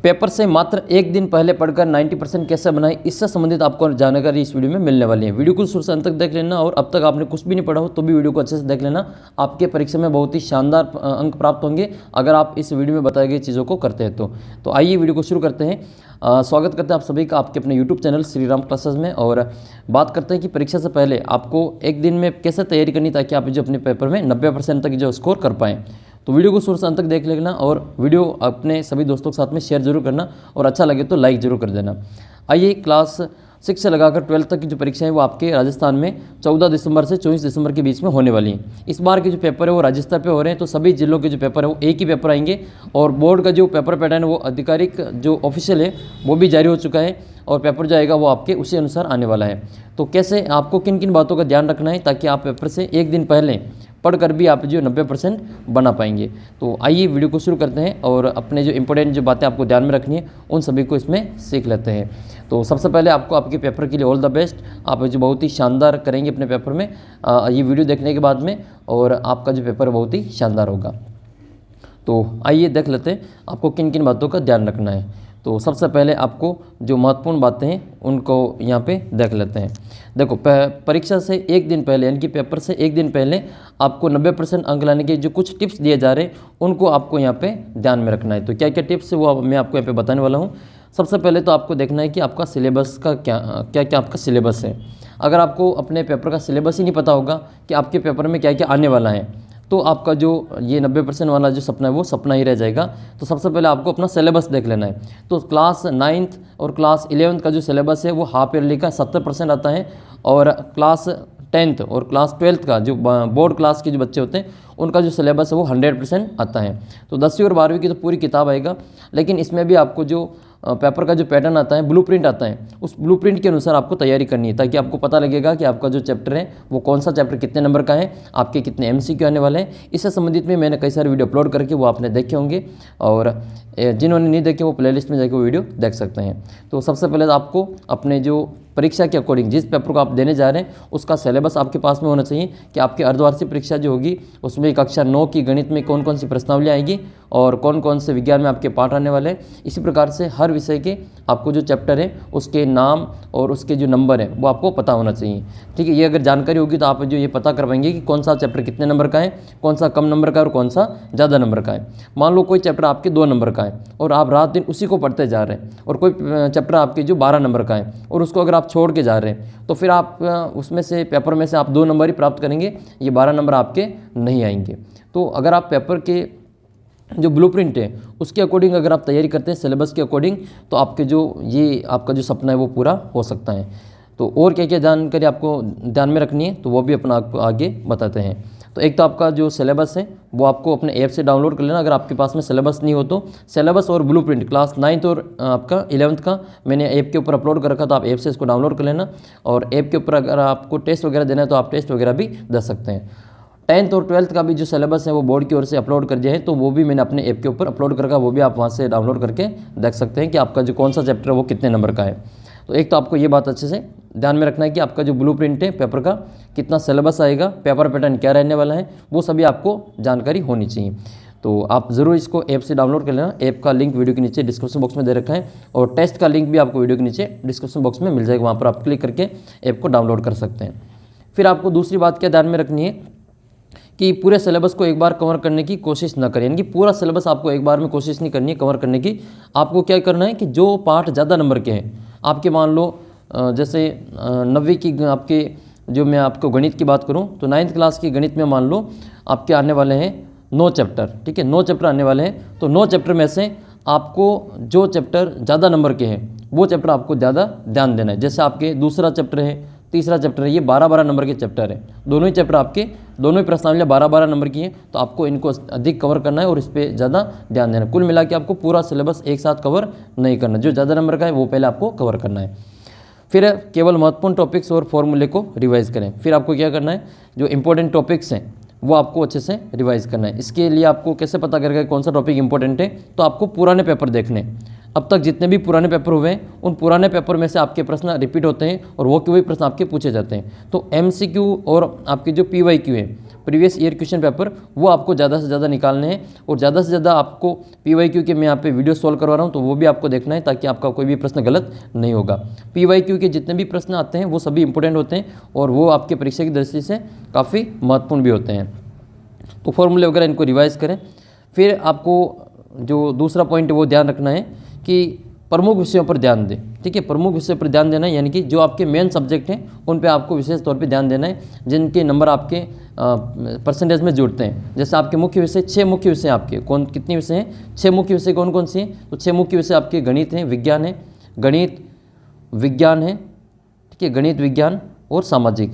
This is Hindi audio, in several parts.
पेपर से मात्र एक दिन पहले पढ़कर 90% कैसे बनाएं, इससे संबंधित आपको जानकारी इस वीडियो में मिलने वाली है। वीडियो को शुरू से अंत तक देख लेना और अब तक आपने कुछ भी नहीं पढ़ा हो तो भी वीडियो को अच्छे से देख लेना। आपके परीक्षा में बहुत ही शानदार अंक प्राप्त होंगे अगर आप इस वीडियो में बताई गई चीज़ों को करते हैं तो आइए वीडियो को शुरू करते हैं। स्वागत करते हैं आप सभी का आपके अपने YouTube channel Shri Ram classes में। और बात करते हैं कि परीक्षा से पहले आपको एक दिन में कैसे तैयारी करनी ताकि आप जो अपने पेपर में 90% तक जो स्कोर कर पाएँ। तो वीडियो को शुरू से अंत तक देख लेना और वीडियो अपने सभी दोस्तों के साथ में शेयर जरूर करना और अच्छा लगे तो लाइक जरूर कर देना। आइए, क्लास 6 से लगाकर 12 तक की जो परीक्षा है वो आपके राजस्थान में 14 दिसंबर से 24 दिसंबर के बीच में होने वाली हैं। इस बार के जो पेपर है वो राजस्थान पे हो रहे हैं, तो सभी जिलों के जो पेपर है वो एक ही पेपर आएंगे और बोर्ड का जो पेपर पैटर्न है वो आधिकारिक जो ऑफिशियल है वो भी जारी हो चुका है और पेपर जो आएगा वो आपके उसी अनुसार आने वाला है। तो कैसे आपको किन किन बातों का ध्यान रखना है ताकि आप पेपर से एक दिन पहले पढ़कर भी आप जो 90% बना पाएंगे। तो आइए वीडियो को शुरू करते हैं और अपने जो इंपॉर्टेंट जो बातें आपको ध्यान में रखनी है उन सभी को इसमें सीख लेते हैं। तो सबसे पहले आपको आपके पेपर के लिए ऑल द बेस्ट। आप जो बहुत ही शानदार करेंगे अपने पेपर में ये वीडियो देखने के बाद में, और आपका जो पेपर बहुत ही शानदार होगा। तो आइए देख लेते हैं आपको किन किन बातों का ध्यान रखना है। तो सबसे पहले आपको जो महत्वपूर्ण बातें हैं उनको यहाँ पे देख लेते हैं। देखो, परीक्षा से एक दिन पहले यानी कि पेपर से एक दिन पहले आपको 90% अंक लाने के जो कुछ टिप्स दिए जा रहे हैं उनको आपको यहाँ पे ध्यान में रखना है। तो क्या क्या टिप्स है वो मैं आपको यहाँ पे बताने वाला हूँ। सबसे पहले तो आपको देखना है कि आपका सिलेबस का क्या क्या आपका सिलेबस है। अगर आपको अपने पेपर का सिलेबस ही नहीं पता होगा कि आपके पेपर में क्या क्या आने वाला है तो आपका जो ये 90% वाला जो सपना है वो सपना ही रह जाएगा। तो सबसे पहले आपको अपना सिलेबस देख लेना है। तो क्लास 9th और क्लास 11th का जो सिलेबस है वो हाफ ईयरली का 70% आता है, और क्लास 10th और क्लास 12th का जो बोर्ड क्लास के जो बच्चे होते हैं उनका जो सिलेबस है वो 100% आता है। तो 10वीं और 12वीं की तो पूरी किताब आएगा, लेकिन इसमें भी आपको जो पेपर का जो पैटर्न आता है, ब्लूप्रिंट आता है, उस ब्लूप्रिंट के अनुसार आपको तैयारी करनी है ताकि आपको पता लगेगा कि आपका जो चैप्टर है वो कौन सा चैप्टर कितने नंबर का है, आपके कितने MCQ आने वाले हैं। इससे संबंधित में मैंने कई सारे वीडियो अपलोड करके वो आपने देखे होंगे, और जिन्होंने नहीं देखे वो प्लेलिस्ट में जाकर वो वीडियो देख सकते हैं। तो सबसे पहले आपको अपने जो परीक्षा के अकॉर्डिंग जिस पेपर को आप देने जा रहे हैं उसका सिलेबस आपके पास में होना चाहिए कि आपकी अर्धवार्षिक परीक्षा जो होगी उसमें कक्षा 9 की गणित में कौन कौन सी प्रश्नावलियाँ आएगी और कौन कौन से विज्ञान में आपके पाठ आने वाले हैं। इसी प्रकार से हर विषय के आपको जो चैप्टर है उसके नाम और उसके जो नंबर है वो आपको पता होना चाहिए। ठीक है, ये अगर जानकारी होगी तो आप जो ये पता कर पाएंगे कि कौन सा चैप्टर कितने नंबर का है, कौन सा कम नंबर का है और कौन सा ज़्यादा नंबर का है। मान लो कोई चैप्टर आपके 2 नंबर का है और आप रात दिन उसी को पढ़ते जा रहे हैं, और कोई चैप्टर आपके जो 12 नंबर का है और उसको अगर आप छोड़ के जा रहे हैं तो फिर आप उसमें से पेपर में से आप 2 नंबर ही प्राप्त करेंगे, ये 12 नंबर आपके नहीं आएंगे। तो अगर आप पेपर के जो ब्लूप्रिंट है उसके अकॉर्डिंग अगर आप तैयारी करते हैं सिलेबस के अकॉर्डिंग तो आपके जो ये आपका जो सपना है वो पूरा हो सकता है। तो और क्या क्या जानकारी आपको ध्यान में रखनी है तो वो भी अपना आपको आगे बताते हैं। तो एक तो आपका जो सिलेबस है वो आपको अपने ऐप से डाउनलोड कर लेना। अगर आपके पास में सिलेबस नहीं हो तो सिलेबस और ब्लूप्रिंट क्लास 9th और आपका 11th का मैंने ऐप के ऊपर अपलोड कर रखा, तो आप ऐप से इसको डाउनलोड कर लेना। और ऐप के ऊपर अगर आपको टेस्ट वगैरह देना है तो आप टेस्ट वगैरह भी दे सकते हैं। 10th और 12th का भी जो सिलेबस है वो बोर्ड की ओर से अपलोड कर दिया है, तो वो भी मैंने अपने ऐप के ऊपर अपलोड कर रखा, वो भी आप वहाँ से डाउनलोड करके देख सकते हैं कि आपका जो कौन सा चैप्टर है वो कितने नंबर का है। तो एक तो आपको ये बात अच्छे से ध्यान में रखना है कि आपका जो ब्लूप्रिंट है पेपर का कितना सिलेबस आएगा, पेपर पैटर्न क्या रहने वाला है, वो सभी आपको जानकारी होनी चाहिए। तो आप ज़रूर इसको ऐप से डाउनलोड कर लेना। ऐप का लिंक वीडियो के नीचे डिस्क्रिप्शन बॉक्स में दे रखा है, और टेस्ट का लिंक भी आपको वीडियो के नीचे डिस्क्रिप्शन बॉक्स में मिल जाएगा, वहाँ पर आप क्लिक करके ऐप को डाउनलोड कर सकते हैं। फिर आपको दूसरी बात क्या ध्यान में रखनी है कि पूरे सिलेबस को एक बार कवर करने की कोशिश ना करें, यानी कि पूरा सिलेबस आपको एक बार में कोशिश नहीं करनी है कवर करने की। आपको क्या करना है कि जो पार्ट ज़्यादा नंबर के हैं आपके, मान लो जैसे 9वीं की आपके जो मैं आपको गणित की बात करूं तो 9th क्लास की गणित में मान लो आपके आने वाले हैं 9 चैप्टर। ठीक है, 9 चैप्टर आने वाले हैं, तो 9 चैप्टर में से आपको जो चैप्टर ज़्यादा नंबर के हैं वो चैप्टर आपको ज़्यादा ध्यान देना है। जैसे आपके दूसरा चैप्टर है, तीसरा चैप्टर है, ये 12-12 नंबर के चैप्टर है। दोनों ही चैप्टर आपके दोनों ही प्रश्नावलियाँ 12-12 नंबर की हैं, तो आपको इनको अधिक कवर करना है और इस पर ज़्यादा ध्यान देना है। कुल मिला के आपको पूरा सिलेबस एक साथ कवर नहीं करना, जो ज़्यादा नंबर का है वो पहले आपको कवर करना है। फिर केवल महत्वपूर्ण टॉपिक्स और फॉर्मूले को रिवाइज़ करें। फिर आपको क्या करना है, जो इंपॉर्टेंट टॉपिक्स हैं वो आपको अच्छे से रिवाइज़ करना है। इसके लिए आपको कैसे पता करेगा कौन सा टॉपिक इंपॉर्टेंट है, तो आपको पुराने पेपर देखने, अब तक जितने भी पुराने पेपर हुए हैं उन पुराने पेपर में से आपके प्रश्न रिपीट होते हैं और वो वही प्रश्न आपके पूछे जाते हैं। तो MCQ और आपके जो PYQ है, प्रीवियस ईयर क्वेश्चन पेपर, वो आपको ज़्यादा से ज़्यादा निकालने हैं और ज़्यादा से ज़्यादा आपको PYQ के मैं यहाँ पे वीडियो सॉल्व करवा रहा हूँ, तो वो भी आपको देखना है ताकि आपका कोई भी प्रश्न गलत नहीं होगा। PYQ के जितने भी प्रश्न आते हैं वो सभी इंपॉर्टेंट होते हैं और वो आपके परीक्षा की दृष्टि से काफ़ी महत्वपूर्ण भी होते हैं। तो फॉर्मूले वगैरह इनको रिवाइज करें। फिर आपको जो दूसरा पॉइंट वो ध्यान रखना है कि प्रमुख विषयों पर ध्यान दें। ठीक है, प्रमुख विषय पर ध्यान देना है, यानी कि जो आपके मेन सब्जेक्ट हैं उन पे आपको विशेष तौर पे ध्यान देना है, जिनके नंबर आपके परसेंटेज में जुड़ते हैं। जैसे आपके मुख्य विषय 6 मुख्य विषय आपके कितने विषय हैं? 6 मुख्य विषय कौन कौन से हैं? तो 6 मुख्य विषय आपके गणित हैं, विज्ञान है, गणित विज्ञान है, ठीक है, गणित विज्ञान और सामाजिक,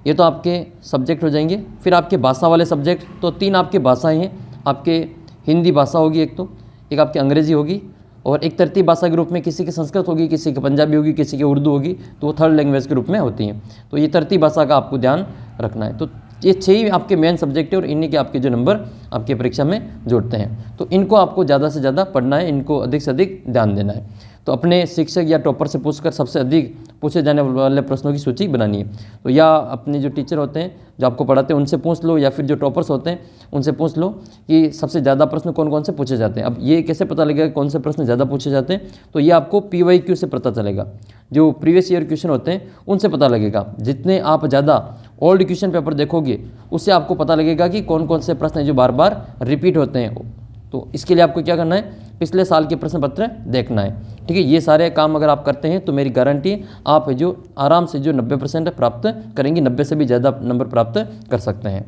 ये तो आपके सब्जेक्ट हो जाएंगे। फिर आपके भाषा वाले सब्जेक्ट, तो 3 आपके भाषाएँ हैं। आपके हिंदी भाषा होगी एक आपकी अंग्रेजी होगी और एक तृतीय भाषा के रूप में किसी की संस्कृत होगी, किसी की पंजाबी होगी, किसी की उर्दू होगी, तो वो थर्ड लैंग्वेज के रूप में होती हैं। तो ये तृतीय भाषा का आपको ध्यान रखना है। तो ये 6 ही आपके मेन सब्जेक्ट है और इन्हीं के आपके जो नंबर आपके परीक्षा में जुड़ते हैं। तो इनको आपको ज़्यादा से ज़्यादा पढ़ना है, इनको अधिक से अधिक ध्यान देना है। तो अपने शिक्षक या टॉपर से पूछकर सबसे अधिक पूछे जाने वाले प्रश्नों की सूची बनानी है। तो या अपने जो टीचर होते हैं जो आपको पढ़ाते हैं उनसे पूछ लो, या फिर जो टॉपर्स होते हैं उनसे पूछ लो कि सबसे ज़्यादा प्रश्न कौन कौन से पूछे जाते हैं। अब ये कैसे पता लगेगा कौन से प्रश्न ज़्यादा पूछे जाते हैं? तो ये आपको PYQ से पता चलेगा, जो प्रीवियस ईयर क्वेश्चन होते हैं उनसे पता लगेगा। जितने आप ज़्यादा ओल्ड क्वेश्चन पेपर देखोगे उससे आपको पता लगेगा कि कौन कौन से प्रश्न हैं जो बार बार रिपीट होते हैं। तो इसके लिए आपको क्या करना है? पिछले साल के प्रश्न पत्र देखना है। ठीक है, ये सारे काम अगर आप करते हैं तो मेरी गारंटी है आप जो आराम से जो 90% प्राप्त करेंगे, 90 से भी ज़्यादा नंबर प्राप्त कर सकते हैं।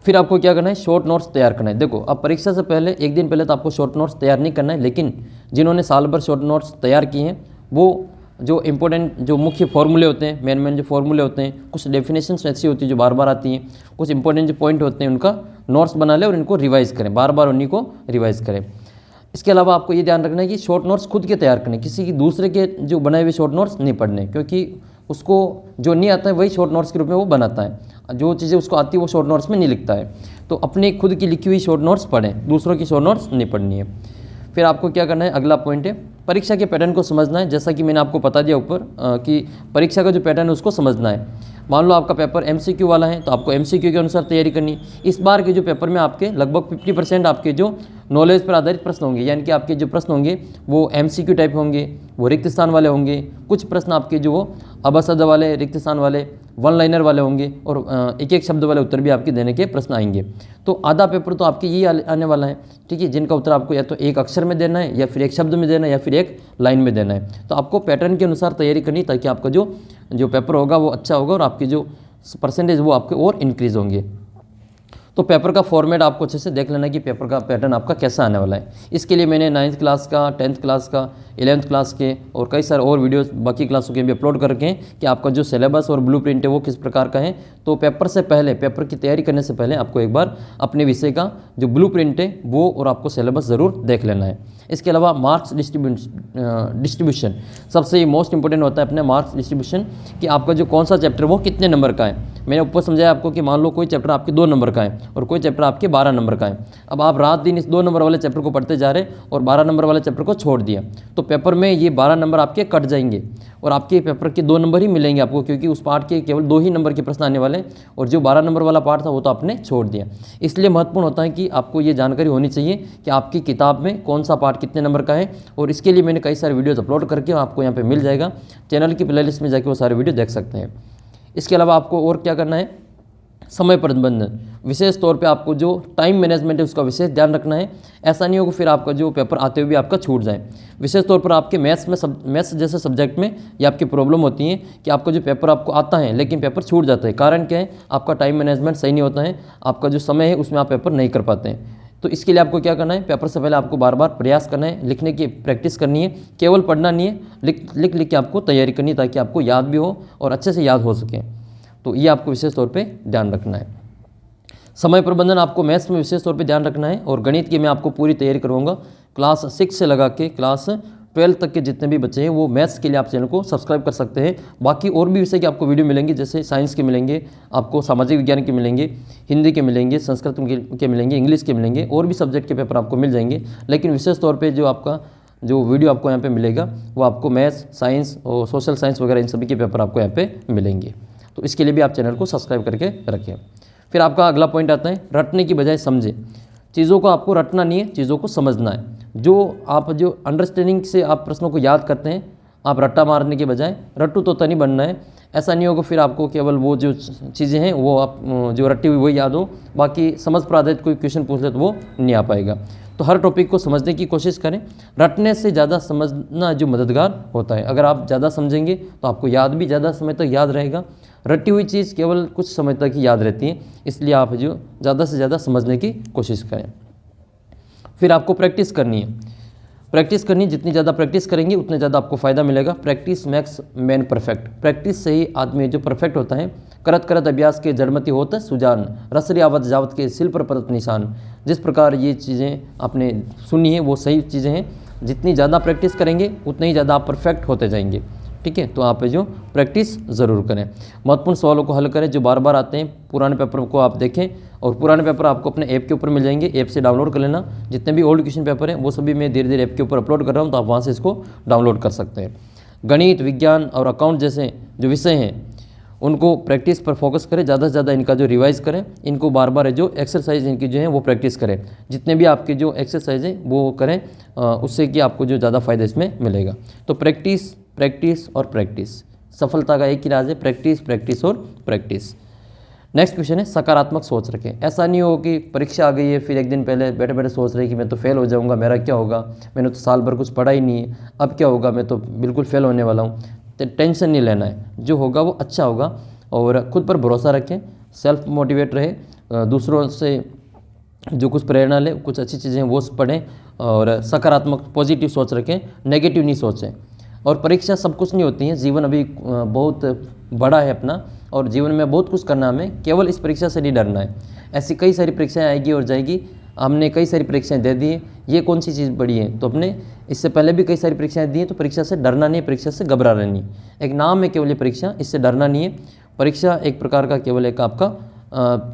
फिर आपको क्या करना है? शॉर्ट नोट्स तैयार करना है। देखो, अब परीक्षा से पहले एक दिन पहले तो आपको शॉर्ट नोट्स तैयार नहीं करना है, लेकिन जिन्होंने साल भर शॉर्ट नोट्स तैयार किए हैं वो जो इंपॉर्टेंट जो मुख्य फॉर्मूले होते हैं, मेन जो फॉर्मूले होते हैं, कुछ डेफिनेशंस ऐसी होती है जो बार बार आती हैं, कुछ इंपॉर्टेंट जो पॉइंट होते हैं उनका नोट्स बना लें और इनको रिवाइज करें, बार बार उन्हीं को रिवाइज करें। इसके अलावा आपको ये ध्यान रखना है कि शॉर्ट नोट्स खुद के तैयार करने, किसी की दूसरे के जो बनाए हुए शॉर्ट नोट्स नहीं पढ़ने, क्योंकि उसको जो नहीं आता है वही शॉर्ट नोट्स के रूप में वो बनाता है, जो चीज़ें उसको आती है वो शॉर्ट नोट्स में नहीं लिखता है। तो अपने खुद की लिखी हुई शॉर्ट नोट्स पढ़ें, दूसरों की शॉर्ट नोट्स नहीं पढ़नी है। फिर आपको क्या करना है? अगला पॉइंट है परीक्षा के पैटर्न को समझना है। जैसा कि मैंने आपको बता दिया ऊपर कि परीक्षा का जो पैटर्न है उसको समझना है। मान लो आपका पेपर MCQ वाला है तो आपको MCQ के अनुसार तैयारी करनी। इस बार के जो पेपर में आपके लगभग 50% आपके जो नॉलेज पर आधारित प्रश्न होंगे, यानी कि आपके जो प्रश्न होंगे वो MCQ टाइप होंगे, वो रिक्त स्थान वाले होंगे। कुछ प्रश्न आपके जो अबसद वाले, रिक्त स्थान वाले, वन लाइनर वाले होंगे और एक एक शब्द वाले उत्तर भी आपके देने के प्रश्न आएंगे। तो आधा पेपर तो आपके ये आने वाला है, ठीक है, जिनका उत्तर आपको या तो एक अक्षर में देना है, या फिर एक शब्द में देना है, या फिर एक लाइन में देना है। तो आपको पैटर्न के अनुसार तैयारी करनी ताकि आपका जो पेपर होगा वो अच्छा होगा और आपकी जो परसेंटेज वो आपके और इंक्रीज़ होंगे। तो पेपर का फॉर्मेट आपको अच्छे से देख लेना कि पेपर का पैटर्न आपका कैसा आने वाला है। इसके लिए मैंने 9th क्लास का, 10th क्लास का, 11th क्लास के और कई सारे और वीडियोस बाकी क्लासों के भी अपलोड कर रखे हैं कि आपका जो सिलेबस और ब्लूप्रिंट है वो किस प्रकार का है। तो पेपर से पहले, पेपर की तैयारी करने से पहले आपको एक बार अपने विषय का जो ब्लूप्रिंट है वो और आपको सिलेबस ज़रूर देख लेना है। इसके अलावा मार्क्स डिस्ट्रीब्यूशन सबसे मोस्ट इंपॉर्टेंट होता है अपने मार्क्स डिस्ट्रीब्यूशन, कि आपका जो कौन सा चैप्टर वो कितने नंबर का है। मैंने ऊपर समझाया आपको कि मान लो कोई चैप्टर आपके 2 नंबर का है और कोई चैप्टर आपके 12 नंबर का है। अब आप रात दिन इस 2 नंबर वाले चैप्टर को पढ़ते जा रहे और 12 नंबर वाले चैप्टर को छोड़ दिया, तो पेपर में ये 12 नंबर आपके कट जाएंगे और आपके पेपर के 2 नंबर ही मिलेंगे आपको, क्योंकि उस पार्ट के केवल 2 ही नंबर के प्रश्न आने वाले और जो 12 नंबर वाला पार्ट था वो तो आपने छोड़ दिया। इसलिए महत्वपूर्ण होता है कि आपको ये जानकारी होनी चाहिए कि आपकी किताब में कौन सा पार्ट कितने नंबर का है, और इसके लिए मैंने कई सारे वीडियोज़ अपलोड करके आपको यहाँ पर मिल जाएगा। चैनल की प्लेलिस्ट में जाके वो सारे वीडियो देख सकते हैं। इसके अलावा आपको और क्या करना है? समय प्रबंधन, विशेष तौर पे आपको जो टाइम मैनेजमेंट है उसका विशेष ध्यान रखना है। ऐसा नहीं हो कि फिर आपका जो पेपर आते हुए भी आपका छूट जाए। विशेष तौर पर आपके मैथ्स जैसे सब्जेक्ट में ये आपकी प्रॉब्लम होती है कि आपका जो पेपर आपको आता है लेकिन पेपर छूट जाता है। कारण क्या है? आपका टाइम मैनेजमेंट सही नहीं होता है, आपका जो समय है उसमें आप पेपर नहीं कर पाते हैं। तो इसके लिए आपको क्या करना है? पेपर से पहले आपको बार बार प्रयास करना है, लिखने की प्रैक्टिस करनी है, केवल पढ़ना नहीं है, लिख के आपको तैयारी करनी है ताकि आपको याद भी हो और अच्छे से याद हो सके। तो ये आपको विशेष तौर पे ध्यान रखना है। समय प्रबंधन आपको मैथ्स में विशेष तौर पे ध्यान रखना है, और गणित की मैं आपको पूरी तैयारी करवाऊंगा। क्लास 6 से लगा के क्लास 12 तक के जितने भी बच्चे हैं वो मैथ्स के लिए आप चैनल को सब्सक्राइब कर सकते हैं। बाकी और भी विषय के आपको वीडियो मिलेंगे, जैसे साइंस के मिलेंगे, आपको सामाजिक विज्ञान के मिलेंगे, हिंदी के मिलेंगे, संस्कृत के मिलेंगे, इंग्लिश के मिलेंगे, और भी सब्जेक्ट के पेपर आपको मिल जाएंगे। लेकिन विशेष तौर पर जो आपका जो वीडियो आपको यहाँ पे मिलेगा वो आपको मैथ्स, साइंस और सोशल साइंस वगैरह इन सभी के पेपर आपको यहाँ पे मिलेंगे। तो इसके लिए भी आप चैनल को सब्सक्राइब करके रखें। फिर आपका अगला पॉइंट आता है रटने की बजाय समझे। चीज़ों को आपको रटना नहीं है, चीज़ों को समझना है। जो अंडरस्टैंडिंग से आप प्रश्नों को याद करते हैं, आप रट्टा मारने के बजाय रट्टू तोता नहीं बनना है। ऐसा नहीं होगा फिर आपको केवल वो जो चीज़ें हैं वो आप जो रट्टी हुई वही याद हो, बाकी समझ पर आधारित कोई क्वेश्चन पूछ ले तो वो नहीं आ पाएगा। तो हर टॉपिक को समझने की कोशिश करें। रटने से ज़्यादा समझना जो मददगार होता है। अगर आप ज़्यादा समझेंगे तो आपको याद भी ज़्यादा समय तक याद रहेगा। रटी हुई चीज़ केवल कुछ समय तक ही याद रहती है, इसलिए आप जो ज़्यादा से ज़्यादा समझने की कोशिश करें। फिर आपको प्रैक्टिस करनी है। प्रैक्टिस करनी, जितनी ज़्यादा प्रैक्टिस करेंगे उतने ज़्यादा आपको फ़ायदा मिलेगा। Practice makes man perfect. Practice से ही आदमी जो परफेक्ट होता है। करत करत अभ्यास के जड़मति होत सुजान, रसरी आवत जावत के सिल पर पदत निशान। जिस प्रकार ये चीज़ें आपने सुनी है वो सही चीज़ें हैं। जितनी ज़्यादा प्रैक्टिस करेंगे उतने ही ज़्यादा आप परफेक्ट होते जाएंगे। ठीक है, तो आप जो प्रैक्टिस ज़रूर करें। महत्वपूर्ण सवालों को हल करें जो बार बार आते हैं। पुराने पेपर को आप देखें और पुराने पेपर आपको अपने ऐप के ऊपर मिल जाएंगे। ऐप से डाउनलोड कर लेना। जितने भी ओल्ड क्वेश्चन पेपर हैं वो सभी मैं धीरे धीरे ऐप के ऊपर अपलोड कर रहा हूँ, तो आप वहाँ से इसको डाउनलोड कर सकते हैं। गणित, विज्ञान और अकाउंट जैसे जो विषय हैं उनको प्रैक्टिस पर फोकस करें। ज़्यादा से ज़्यादा इनका जो रिवाइज करें, इनको बार बार जो एक्सरसाइज इनकी जो है वो प्रैक्टिस करें। जितने भी आपके जो एक्सरसाइज हैं वो करें, उससे कि आपको जो ज़्यादा फ़ायदा इसमें मिलेगा। तो प्रैक्टिस, प्रैक्टिस और प्रैक्टिस। सफलता का एक ही राज है, प्रैक्टिस, प्रैक्टिस और प्रैक्टिस। नेक्स्ट क्वेश्चन है सकारात्मक सोच रखें। ऐसा नहीं हो कि परीक्षा आ गई है फिर एक दिन पहले बैठे बैठे सोच रहे कि मैं तो फेल हो जाऊंगा, मेरा क्या होगा, मैंने तो साल भर कुछ पढ़ा ही नहीं है, अब क्या होगा, मैं तो बिल्कुल फेल होने वाला हूँ। तो टेंशन नहीं लेना है, जो होगा वो अच्छा होगा। और खुद पर भरोसा रखें, सेल्फ मोटिवेट रहे, दूसरों से जो कुछ प्रेरणा ले, कुछ अच्छी चीज़ें वो पढ़ें और सकारात्मक पॉजिटिव सोच रखें, नेगेटिव नहीं सोचें। और परीक्षा सब कुछ नहीं होती है, जीवन अभी बहुत बड़ा है अपना और जीवन में बहुत कुछ करना, हमें केवल इस परीक्षा से नहीं डरना है। ऐसी कई सारी परीक्षाएं आएगी और जाएगी, हमने कई सारी परीक्षाएं दे दी, ये कौन सी चीज़ बड़ी है। तो अपने इससे पहले भी कई सारी परीक्षाएं दी हैं, तो परीक्षा से डरना नहीं है, परीक्षा से घबराना नहीं। एक नाम है केवल ये परीक्षा, इससे डरना नहीं है। परीक्षा एक प्रकार का केवल एक आपका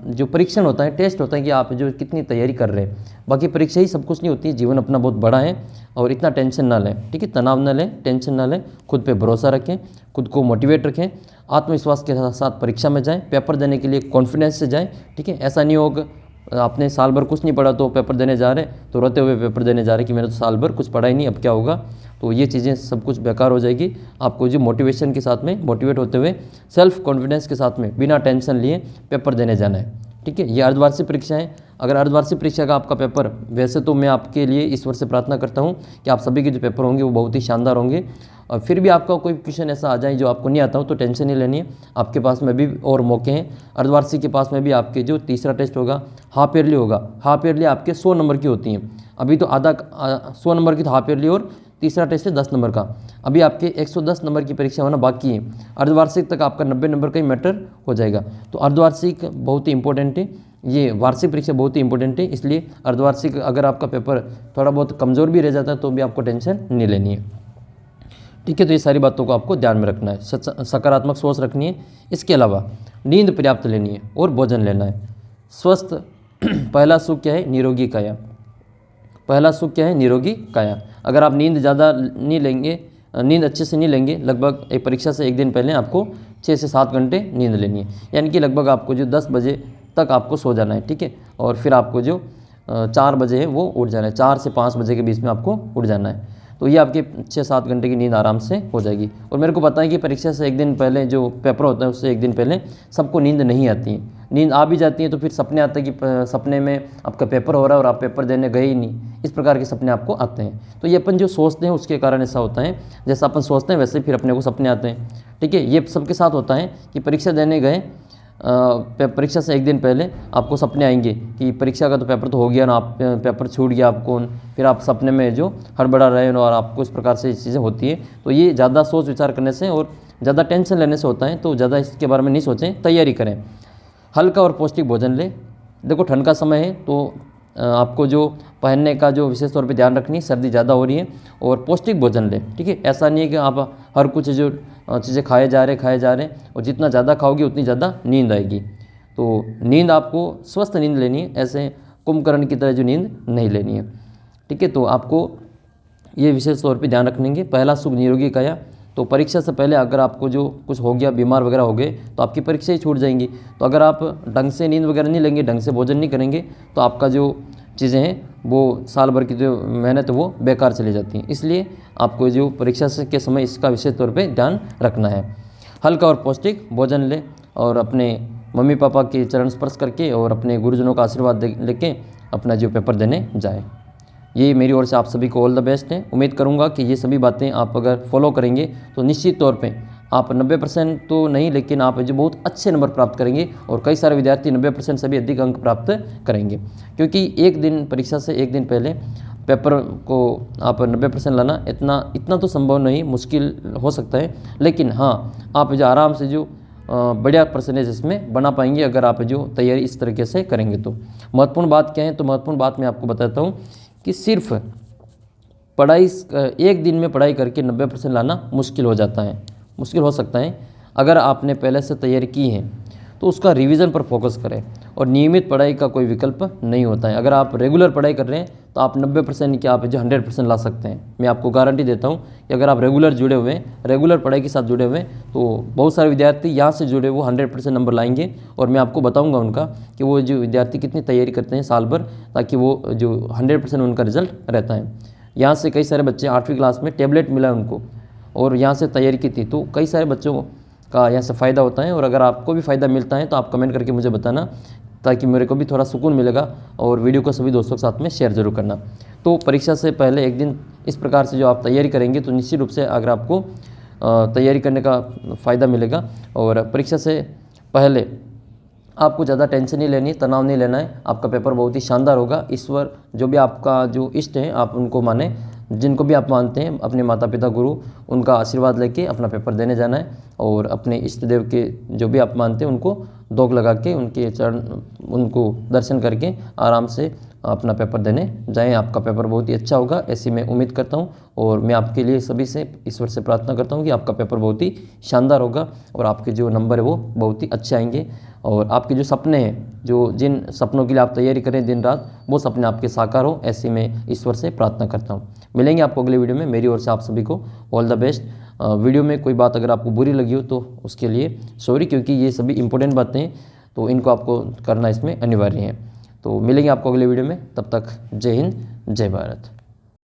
जो परीक्षण होता है, टेस्ट होता है कि आप जो कितनी तैयारी कर रहे हैं। बाकी परीक्षा ही सब कुछ नहीं होती है, जीवन अपना बहुत बड़ा है और इतना टेंशन ना लें। ठीक है, तनाव ना लें, टेंशन ना लें, खुद पे भरोसा रखें, खुद को मोटिवेट रखें, आत्मविश्वास के साथ परीक्षा में जाएं, पेपर देने के लिए कॉन्फिडेंस से जाएं। ठीक है, ऐसा नहीं होगा आपने साल भर कुछ नहीं पढ़ा तो पेपर देने जा रहे तो रोते हुए पेपर देने जा रहे कि मैंने तो साल भर कुछ पढ़ा ही नहीं, अब क्या होगा। तो ये चीज़ें सब कुछ बेकार हो जाएगी। आपको जो मोटिवेशन के साथ में, मोटिवेट होते हुए, सेल्फ कॉन्फिडेंस के साथ में, बिना टेंशन लिए पेपर देने जाना है। ठीक है, ये अर्धवार्षिक परीक्षा है। अगर अर्धवार्षिक परीक्षा का आपका पेपर, वैसे तो मैं आपके लिए ईश्वर से प्रार्थना करता हूँ कि आप सभी के जो पेपर होंगे वो बहुत ही शानदार होंगे। और फिर भी आपका कोई क्वेश्चन ऐसा आ जाए जो आपको नहीं आता हो तो टेंशन नहीं लेनी है, आपके पास में भी और मौके हैं। अर्धवार्षिक के पास में भी आपके जो तीसरा टेस्ट होगा हाफ ईयरली होगा। हाफ ईयरली आपके 100 नंबर की होती हैं, अभी तो 100 नंबर की तो हाफ ईयरली, और तीसरा टेस्ट है 10 नंबर का। अभी आपके 110 नंबर की परीक्षा होना बाकी है। अर्धवार्षिक तक आपका 90 नंबर का ही मैटर हो जाएगा। तो अर्धवार्षिक बहुत ही इंपॉर्टेंट है, ये वार्षिक परीक्षा बहुत ही इंपॉर्टेंट है, इसलिए अर्धवार्षिक अगर आपका पेपर थोड़ा बहुत कमज़ोर भी रह जाता है तो भी आपको टेंशन नहीं लेनी है। ठीक है, तो ये सारी बातों को आपको ध्यान में रखना है, सकारात्मक सोच रखनी है। इसके अलावा नींद पर्याप्त लेनी है और भोजन लेना है। स्वस्थ पहला सुख क्या है? निरोगी काया। पहला सुख क्या है? निरोगी काया। अगर आप नींद ज़्यादा नहीं लेंगे, नींद अच्छे से नहीं लेंगे, लगभग एक परीक्षा से एक दिन पहले आपको 6 से 7 घंटे नींद लेनी है, यानी कि लगभग आपको जो 10 बजे तक आपको सो जाना है। ठीक है, और फिर आपको जो 4 बजे है वो उठ जाना है, 4 से 5 बजे के बीच में आपको उठ जाना है। तो ये आपके 6-7 घंटे की नींद आराम से हो जाएगी। और मेरे को पता है कि परीक्षा से एक दिन पहले जो पेपर होता है उससे एक दिन पहले सबको नींद नहीं आती है। नींद आ भी जाती है तो फिर सपने आते हैं कि सपने में आपका पेपर हो रहा है और आप पेपर देने गए ही नहीं, इस प्रकार के सपने आपको आते हैं। तो ये अपन जो सोचते हैं उसके कारण ऐसा होता है, जैसा अपन सोचते हैं वैसे फिर अपने को सपने आते हैं। ठीक है, ये सबके साथ होता है कि परीक्षा देने गए, परीक्षा से एक दिन पहले आपको सपने आएंगे कि परीक्षा का तो पेपर तो हो गया ना, आप पेपर छूट गया आपको, फिर आप सपने में जो हड़बड़ा रहे और आपको इस प्रकार से चीज़ें होती है। तो ये ज़्यादा सोच विचार करने से और ज़्यादा टेंशन लेने से होता है, तो ज़्यादा इसके बारे में नहीं सोचें, तैयारी करें। हल्का और पौष्टिक भोजन लें। देखो ठंड का समय है तो आपको जो पहनने का जो विशेष तौर पे ध्यान रखनी है, सर्दी ज़्यादा हो रही है, और पौष्टिक भोजन लें। ठीक है, ऐसा नहीं है कि आप हर कुछ जो चीज़ें खाए जा रहे और जितना ज़्यादा खाओगे उतनी ज़्यादा नींद आएगी। तो नींद आपको स्वस्थ नींद लेनी है, ऐसे कुंभकर्ण की तरह जो नींद नहीं लेनी है। ठीक है, तो आपको ये विशेष तौर पे ध्यान रखेंगे। पहला, शुभ निरोगी काया। तो परीक्षा से पहले अगर आपको जो कुछ हो गया, बीमार वगैरह हो गए, तो आपकी परीक्षा ही छूट जाएंगी। तो अगर आप ढंग से नींद वगैरह नहीं लेंगे, ढंग से भोजन नहीं करेंगे, तो आपका जो चीज़ें हैं वो साल भर की जो मेहनत है वो बेकार चली जाती हैं। इसलिए आपको जो परीक्षा से के समय इसका विशेष तौर पे ध्यान रखना है। हल्का और पौष्टिक भोजन लें और अपने मम्मी पापा के चरण स्पर्श करके और अपने गुरुजनों का आशीर्वाद लेके अपना जो पेपर देने जाए। ये मेरी ओर से आप सभी को ऑल द बेस्ट है। उम्मीद करूँगा कि ये सभी बातें आप अगर फॉलो करेंगे तो निश्चित तौर पे आप 90% तो नहीं, लेकिन आप जो बहुत अच्छे नंबर प्राप्त करेंगे और कई सारे विद्यार्थी 90% से भी अधिक अंक प्राप्त करेंगे। क्योंकि एक दिन परीक्षा से एक दिन पहले पेपर को आप 90% लाना इतना तो संभव नहीं, मुश्किल हो सकता है, लेकिन हाँ आप जो आराम से जो बढ़िया परसेंटेज इसमें बना पाएंगे अगर आप जो तैयारी इस तरीके से करेंगे। तो महत्वपूर्ण बात क्या है, तो महत्वपूर्ण बात मैं आपको बताता हूँ कि सिर्फ पढ़ाई एक दिन में पढ़ाई करके 90% लाना मुश्किल हो जाता है, मुश्किल हो सकता है। अगर आपने पहले से तैयारी की है तो उसका रिवीजन पर फोकस करें और नियमित पढ़ाई का कोई विकल्प नहीं होता है। अगर आप रेगुलर पढ़ाई कर रहे हैं तो आप 90% क्या आप जो 100% ला सकते हैं। मैं आपको गारंटी देता हूं कि अगर आप रेगुलर जुड़े हुए हैं, रेगुलर पढ़ाई के साथ जुड़े हुए हैं, तो बहुत सारे विद्यार्थी यहाँ से जुड़े वो 100% नंबर लाएंगे। और मैं आपको बताऊँगा उनका कि वो जो विद्यार्थी कितनी तैयारी करते हैं साल भर, ताकि वो जो 100% उनका रिजल्ट रहता है। यहाँ से कई सारे बच्चे 8वीं क्लास में टैबलेट मिला उनको और यहाँ से तैयारी की थी, तो कई सारे बच्चों का यहाँ से फ़ायदा होता है। और अगर आपको भी फ़ायदा मिलता है तो आप कमेंट करके मुझे बताना, ताकि मेरे को भी थोड़ा सुकून मिलेगा। और वीडियो को सभी दोस्तों के साथ में शेयर जरूर करना। तो परीक्षा से पहले एक दिन इस प्रकार से जो आप तैयारी करेंगे तो निश्चित रूप से अगर आपको तैयारी करने का फ़ायदा मिलेगा। और परीक्षा से पहले आपको ज़्यादा टेंशन नहीं लेनी, तनाव नहीं लेना है। आपका पेपर बहुत ही शानदार होगा। ईश्वर जो भी आपका जो इष्ट है आप उनको माने, जिनको भी आप मानते हैं, अपने माता पिता गुरु, उनका आशीर्वाद लेके अपना पेपर देने जाना है। और अपने इष्ट देव के जो भी आप मानते हैं उनको दोग लगा के उनके चरण, उनको दर्शन करके आराम से अपना पेपर देने जाएं। आपका पेपर बहुत ही अच्छा होगा, ऐसी मैं उम्मीद करता हूं। और मैं आपके लिए सभी से ईश्वर से प्रार्थना करता हूं कि आपका पेपर बहुत ही शानदार होगा और आपके जो नंबर है वो बहुत ही अच्छे आएंगे। और आपके जो सपने हैं, जो जिन सपनों के लिए आप तैयारी करें दिन रात, वो सपने आपके साकार हो, ऐसी मैं ईश्वर से प्रार्थना करता हूँ। मिलेंगे आपको अगले वीडियो में। मेरी ओर से आप सभी को ऑल द बेस्ट। वीडियो में कोई बात अगर आपको बुरी लगी हो तो उसके लिए सॉरी, क्योंकि ये सभी इंपॉर्टेंट बातें हैं तो इनको आपको करना इसमें अनिवार्य है। तो मिलेंगे आपको अगले वीडियो में, तब तक जय हिंद, जय भारत।